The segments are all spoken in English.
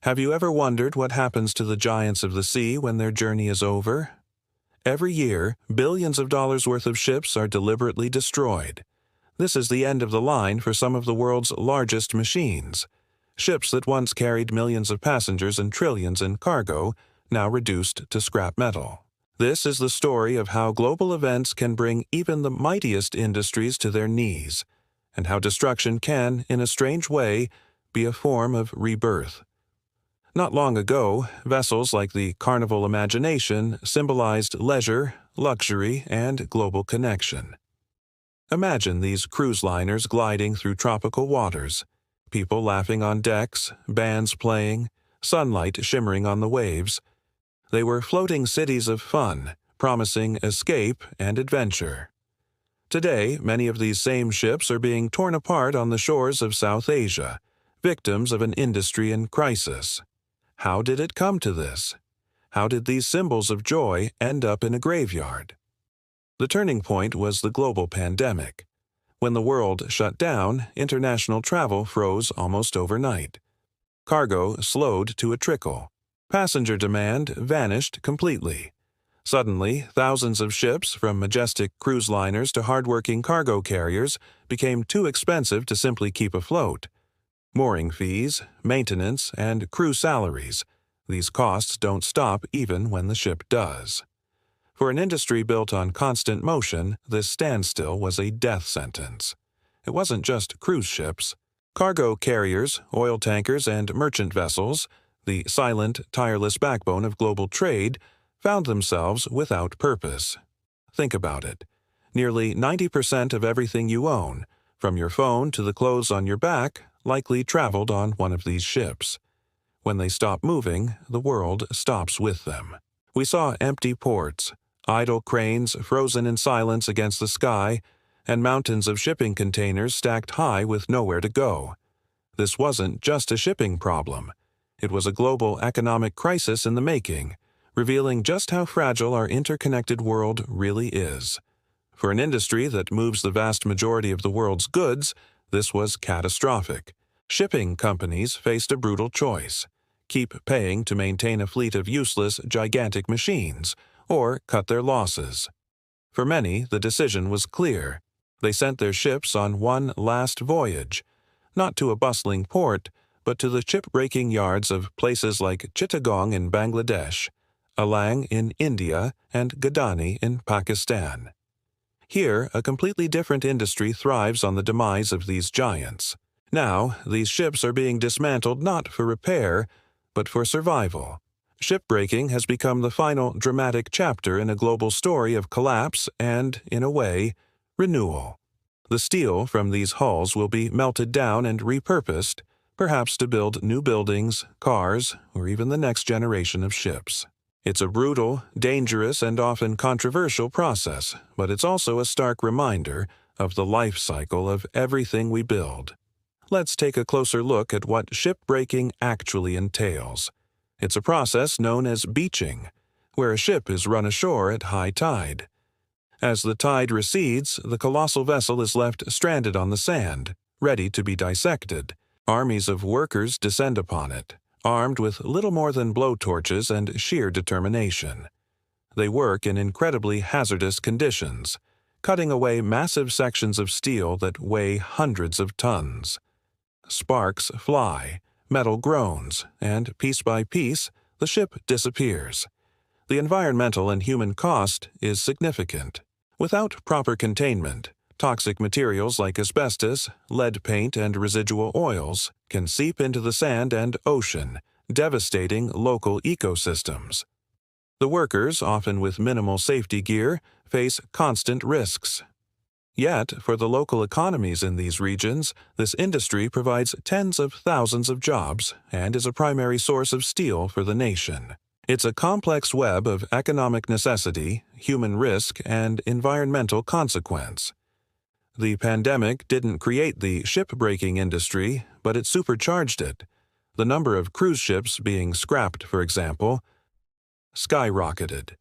Have you ever wondered what happens to the giants of the sea when their journey is over? Every year, billions of dollars worth of ships are deliberately destroyed. This is the end of the line for some of the world's largest machines. Ships that once carried millions of passengers and trillions in cargo, now reduced to scrap metal. This is the story of how global events can bring even the mightiest industries to their knees, and how destruction can, in a strange way, be a form of rebirth. Not long ago, vessels like the Carnival Imagination symbolized leisure, luxury, and global connection. Imagine these cruise liners gliding through tropical waters, people laughing on decks, bands playing, sunlight shimmering on the waves. They were floating cities of fun, promising escape and adventure. Today, many of these same ships are being torn apart on the shores of South Asia, victims of an industry in crisis. How did it come to this? How did these symbols of joy end up in a graveyard? The turning point was the global pandemic. When the world shut down, international travel froze almost overnight. Cargo slowed to a trickle. Passenger demand vanished completely. Suddenly, thousands of ships, from majestic cruise liners to hardworking cargo carriers, became too expensive to simply keep afloat. Mooring fees, maintenance, and crew salaries. These costs don't stop even when the ship does. For an industry built on constant motion, this standstill was a death sentence. It wasn't just cruise ships. Cargo carriers, oil tankers, and merchant vessels, the silent, tireless backbone of global trade, found themselves without purpose. Think about it. Nearly 90% of everything you own, from your phone to the clothes on your back, likely traveled on one of these ships. When they stop moving, the world stops with them. We saw empty ports, idle cranes frozen in silence against the sky, and mountains of shipping containers stacked high with nowhere to go. This wasn't just a shipping problem. It was a global economic crisis in the making, revealing just how fragile our interconnected world really is. For an industry that moves the vast majority of the world's goods, this was catastrophic. Shipping companies faced a brutal choice: keep paying to maintain a fleet of useless, gigantic machines, or cut their losses. For many, the decision was clear. They sent their ships on one last voyage, not to a bustling port, but to the ship-breaking yards of places like Chittagong in Bangladesh, Alang in India, and Gadani in Pakistan. Here, a completely different industry thrives on the demise of these giants. Now, these ships are being dismantled not for repair, but for survival. Shipbreaking has become the final dramatic chapter in a global story of collapse and, in a way, renewal. The steel from these hulls will be melted down and repurposed, perhaps to build new buildings, cars, or even the next generation of ships. It's a brutal, dangerous, and often controversial process, but it's also a stark reminder of the life cycle of everything we build. Let's take a closer look at what shipbreaking actually entails. It's a process known as beaching, where a ship is run ashore at high tide. As the tide recedes, the colossal vessel is left stranded on the sand, ready to be dissected. Armies of workers descend upon it, armed with little more than blowtorches and sheer determination. They work in incredibly hazardous conditions, cutting away massive sections of steel that weigh hundreds of tons. Sparks fly, metal groans, and piece by piece, the ship disappears. The environmental and human cost is significant. Without proper containment, toxic materials like asbestos, lead paint, and residual oils can seep into the sand and ocean, devastating local ecosystems. The workers, often with minimal safety gear, face constant risks. Yet, for the local economies in these regions, this industry provides tens of thousands of jobs and is a primary source of steel for the nation. It's a complex web of economic necessity, human risk, and environmental consequence. The pandemic didn't create the shipbreaking industry, but it supercharged it. The number of cruise ships being scrapped, for example, skyrocketed.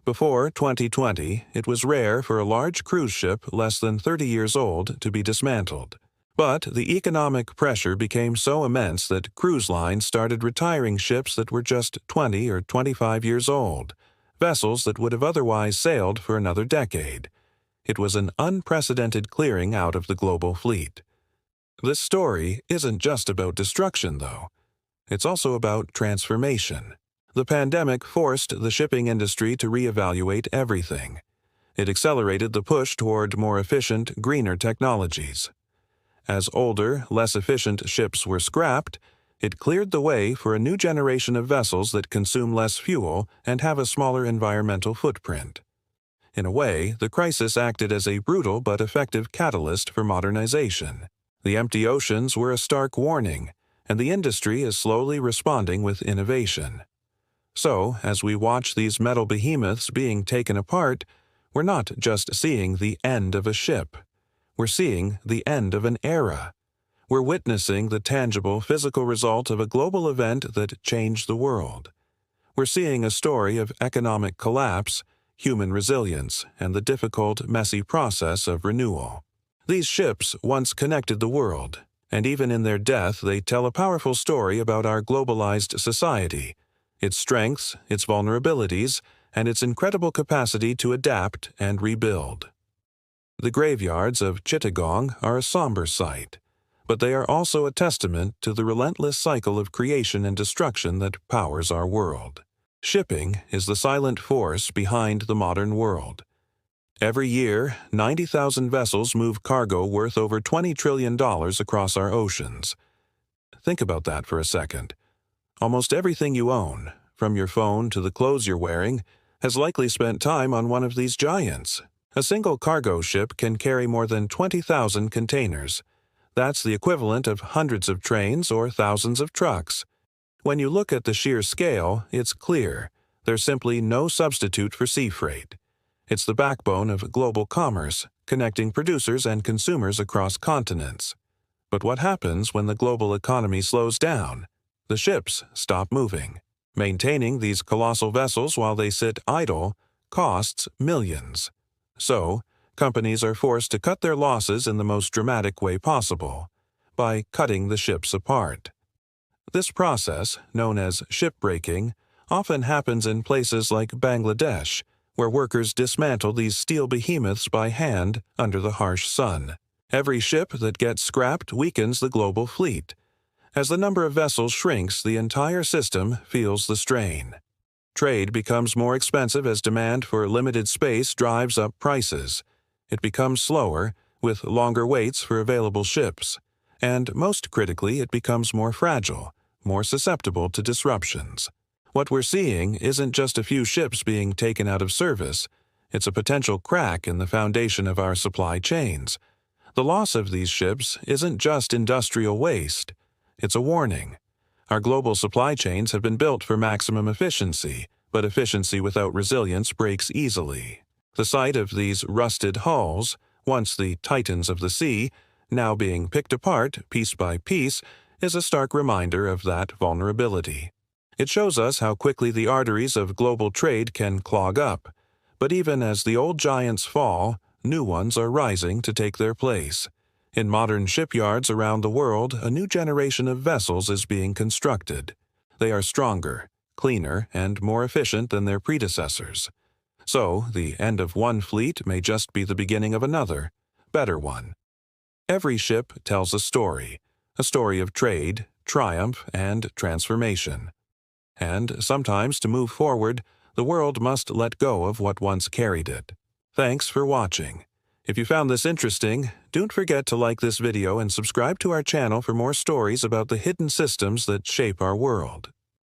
Before 2020, it was rare for a large cruise ship less than 30 years old to be dismantled. But the economic pressure became so immense that cruise lines started retiring ships that were just 20 or 25 years old, vessels that would have otherwise sailed for another decade. It was an unprecedented clearing out of the global fleet. This story isn't just about destruction, though. It's also about transformation. The pandemic forced the shipping industry to reevaluate everything. It accelerated the push toward more efficient, greener technologies. As older, less efficient ships were scrapped, it cleared the way for a new generation of vessels that consume less fuel and have a smaller environmental footprint. In a way, the crisis acted as a brutal but effective catalyst for modernization. The empty oceans were a stark warning, and the industry is slowly responding with innovation. So, as we watch these metal behemoths being taken apart, we're not just seeing the end of a ship. We're seeing the end of an era. We're witnessing the tangible physical result of a global event that changed the world. We're seeing a story of economic collapse, human resilience, and the difficult, messy process of renewal. These ships once connected the world, and even in their death they tell a powerful story about our globalized society, its strengths, its vulnerabilities, and its incredible capacity to adapt and rebuild. The graveyards of Chittagong are a somber sight, but they are also a testament to the relentless cycle of creation and destruction that powers our world. Shipping is the silent force behind the modern world. Every year, 90,000 vessels move cargo worth over $20 trillion across our oceans. Think about that for a second. Almost everything you own, from your phone to the clothes you're wearing, has likely spent time on one of these giants. A single cargo ship can carry more than 20,000 containers. That's the equivalent of hundreds of trains or thousands of trucks. When you look at the sheer scale, it's clear. There's simply no substitute for sea freight. It's the backbone of global commerce, connecting producers and consumers across continents. But what happens when the global economy slows down? The ships stop moving. Maintaining these colossal vessels while they sit idle costs millions. So, companies are forced to cut their losses in the most dramatic way possible, by cutting the ships apart. This process, known as shipbreaking, often happens in places like Bangladesh, where workers dismantle these steel behemoths by hand under the harsh sun. Every ship that gets scrapped weakens the global fleet. As the number of vessels shrinks, the entire system feels the strain. Trade becomes more expensive as demand for limited space drives up prices. It becomes slower, with longer waits for available ships. And most critically, it becomes more fragile, more susceptible to disruptions. What we're seeing isn't just a few ships being taken out of service. It's a potential crack in the foundation of our supply chains. The loss of these ships isn't just industrial waste. It's a warning. Our global supply chains have been built for maximum efficiency, but efficiency without resilience breaks easily. The sight of these rusted hulls, once the titans of the sea, now being picked apart piece by piece, is a stark reminder of that vulnerability. It shows us how quickly the arteries of global trade can clog up, but even as the old giants fall, new ones are rising to take their place. In modern shipyards around the world, a new generation of vessels is being constructed. They are stronger, cleaner, and more efficient than their predecessors. So, the end of one fleet may just be the beginning of another, better one. Every ship tells a story of trade, triumph, and transformation. And sometimes, to move forward, the world must let go of what once carried it. Thanks for watching. If you found this interesting, don't forget to like this video and subscribe to our channel for more stories about the hidden systems that shape our world.